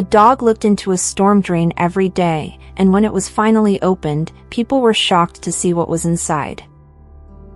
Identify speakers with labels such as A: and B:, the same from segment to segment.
A: A dog looked into a storm drain every day, and when it was finally opened, people were shocked to see what was inside.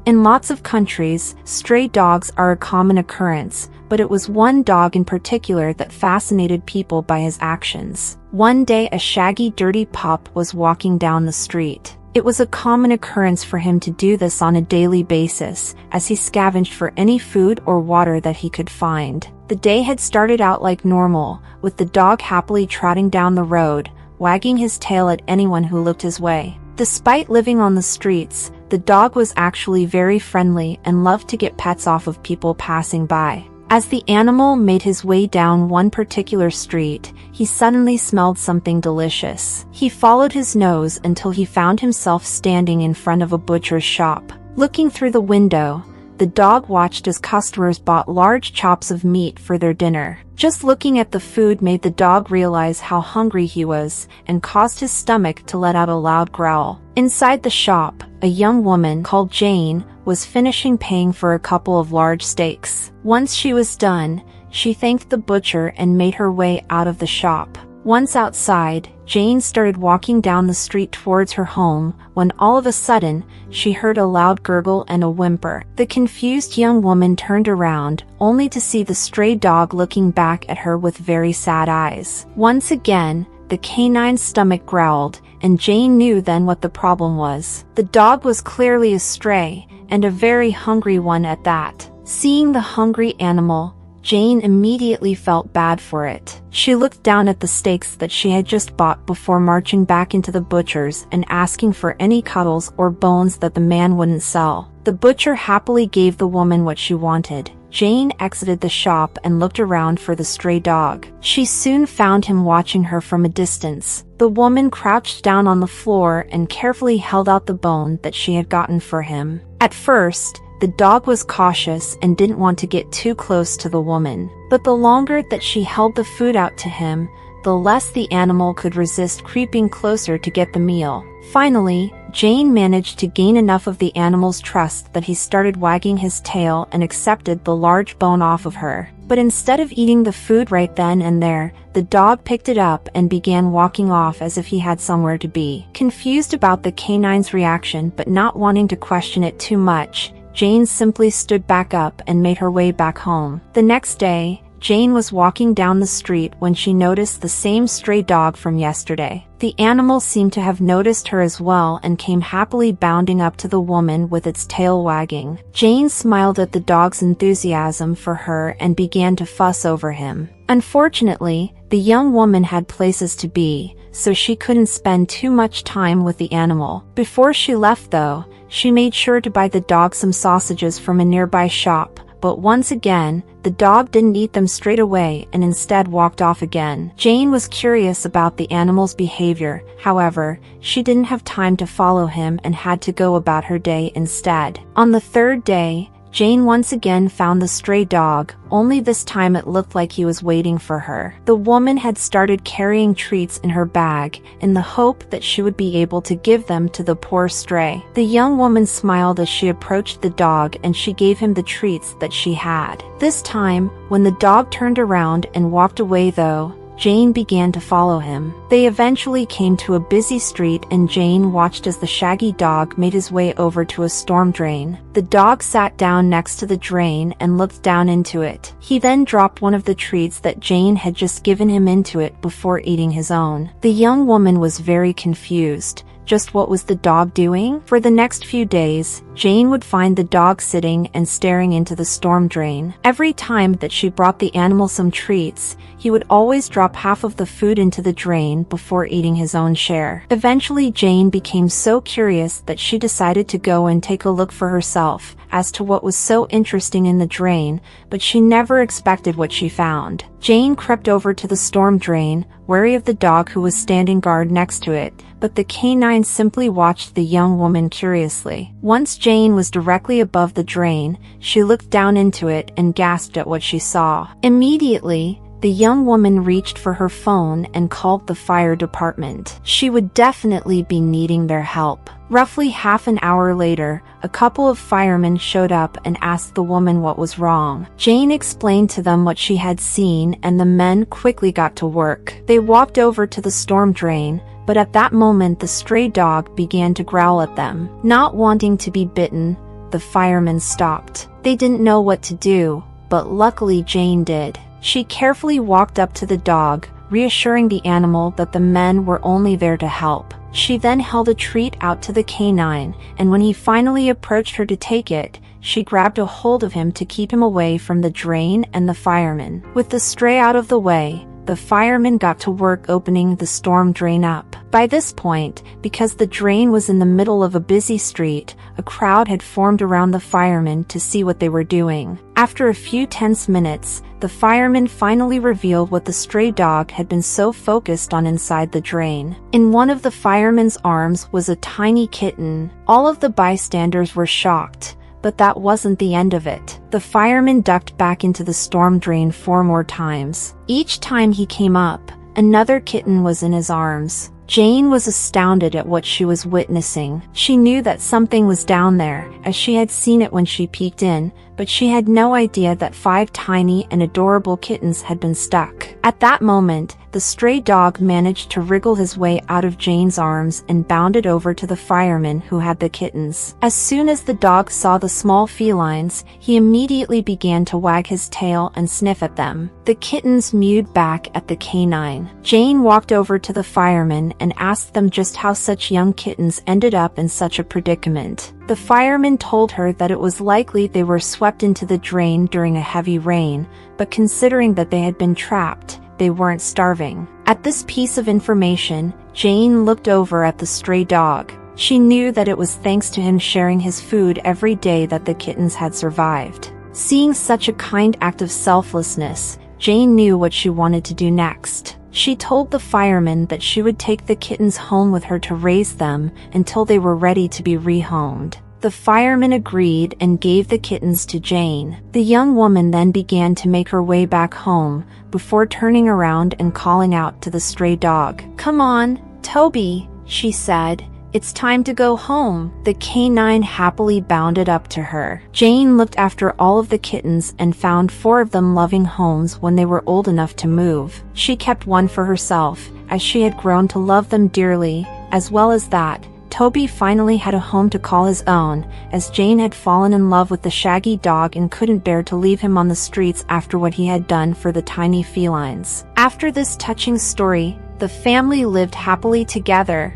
A: In lots of countries, stray dogs are a common occurrence, but it was one dog in particular that fascinated people by his actions. One day a shaggy, dirty pup was walking down the street. It was a common occurrence for him to do this on a daily basis, as he scavenged for any food or water that he could find. The day had started out like normal, with the dog happily trotting down the road, wagging his tail at anyone who looked his way. Despite living on the streets, the dog was actually very friendly and loved to get pets off of people passing by. As the animal made his way down one particular street, he suddenly smelled something delicious. He followed his nose until he found himself standing in front of a butcher's shop. Looking through the window, the dog watched as customers bought large chops of meat for their dinner. Just looking at the food made the dog realize how hungry he was, and caused his stomach to let out a loud growl. Inside the shop, a young woman called Jane was finishing paying for a couple of large steaks. Once she was done, she thanked the butcher and made her way out of the shop. Once outside, Jane started walking down the street towards her home, when all of a sudden, she heard a loud gurgle and a whimper. The confused young woman turned around, only to see the stray dog looking back at her with very sad eyes. Once again, the canine's stomach growled, and Jane knew then what the problem was. The dog was clearly a stray, and a very hungry one at that. Seeing the hungry animal, Jane immediately felt bad for it. She looked down at the steaks that she had just bought before marching back into the butcher's and asking for any cuttles or bones that the man wouldn't sell. The butcher happily gave the woman what she wanted. Jane exited the shop and looked around for the stray dog. She soon found him watching her from a distance. The woman crouched down on the floor and carefully held out the bone that she had gotten for him. At first, the dog was cautious and didn't want to get too close to the woman. But the longer that she held the food out to him, the less the animal could resist creeping closer to get the meal. Finally, Jane managed to gain enough of the animal's trust that he started wagging his tail and accepted the large bone off of her. But instead of eating the food right then and there, the dog picked it up and began walking off as if he had somewhere to be. Confused about the canine's reaction but not wanting to question it too much, Jane simply stood back up and made her way back home. The next day, Jane was walking down the street when she noticed the same stray dog from yesterday. The animal seemed to have noticed her as well and came happily bounding up to the woman with its tail wagging. Jane smiled at the dog's enthusiasm for her and began to fuss over him. Unfortunately, the young woman had places to be, so she couldn't spend too much time with the animal. Before she left though, she made sure to buy the dog some sausages from a nearby shop, but once again, the dog didn't eat them straight away and instead walked off again. Jane was curious about the animal's behavior, however, she didn't have time to follow him and had to go about her day instead. On the third day, Jane once again found the stray dog, only this time it looked like he was waiting for her. The woman had started carrying treats in her bag, in the hope that she would be able to give them to the poor stray. The young woman smiled as she approached the dog and she gave him the treats that she had. This time, when the dog turned around and walked away though, Jane began to follow him. They eventually came to a busy street and Jane watched as the shaggy dog made his way over to a storm drain. The dog sat down next to the drain and looked down into it. He then dropped one of the treats that Jane had just given him into it before eating his own. The young woman was very confused. Just what was the dog doing? For the next few days, Jane would find the dog sitting and staring into the storm drain. Every time that she brought the animal some treats, he would always drop half of the food into the drain before eating his own share. Eventually, Jane became so curious that she decided to go and take a look for herself as to what was so interesting in the drain, but she never expected what she found. Jane crept over to the storm drain, wary of the dog who was standing guard next to it, but the canine simply watched the young woman curiously. Once Jane was directly above the drain, she looked down into it and gasped at what she saw. Immediately, the young woman reached for her phone and called the fire department. She would definitely be needing their help. Roughly half an hour later, a couple of firemen showed up and asked the woman what was wrong. Jane explained to them what she had seen, and the men quickly got to work. They walked over to the storm drain, but at that moment the stray dog began to growl at them. Not wanting to be bitten, the firemen stopped. They didn't know what to do, but luckily Jane did. She carefully walked up to the dog, reassuring the animal that the men were only there to help. She then held a treat out to the canine, and when he finally approached her to take it, she grabbed a hold of him to keep him away from the drain and the firemen. With the stray out of the way, the firemen got to work opening the storm drain up. By this point, because the drain was in the middle of a busy street, a crowd had formed around the firemen to see what they were doing. After a few tense minutes, the firemen finally revealed what the stray dog had been so focused on inside the drain. In one of the firemen's arms was a tiny kitten. All of the bystanders were shocked, but that wasn't the end of it. The fireman ducked back into the storm drain 4 more times. Each time he came up, another kitten was in his arms. Jane was astounded at what she was witnessing. She knew that something was down there, as she had seen it when she peeked in, but she had no idea that 5 tiny and adorable kittens had been stuck. At that moment, the stray dog managed to wriggle his way out of Jane's arms and bounded over to the fireman who had the kittens. As soon as the dog saw the small felines, he immediately began to wag his tail and sniff at them. The kittens mewed back at the canine. Jane walked over to the fireman and asked them just how such young kittens ended up in such a predicament. The fireman told her that it was likely they were swept into the drain during a heavy rain, but considering that they had been trapped, they weren't starving. At this piece of information, Jane looked over at the stray dog. She knew that it was thanks to him sharing his food every day that the kittens had survived. Seeing such a kind act of selflessness, Jane knew what she wanted to do next. She told the fireman that she would take the kittens home with her to raise them until they were ready to be rehomed. The fireman agreed and gave the kittens to Jane. The young woman then began to make her way back home, before turning around and calling out to the stray dog. "Come on, Toby," she said. "It's time to go home." The canine happily bounded up to her. Jane looked after all of the kittens and found 4 of them loving homes when they were old enough to move. She kept one for herself, as she had grown to love them dearly. As well as that, Toby finally had a home to call his own, as Jane had fallen in love with the shaggy dog and couldn't bear to leave him on the streets after what he had done for the tiny felines. After this touching story, the family lived happily together.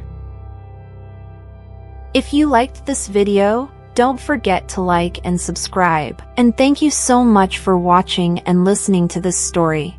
A: If you liked this video, don't forget to like and subscribe. And thank you so much for watching and listening to this story.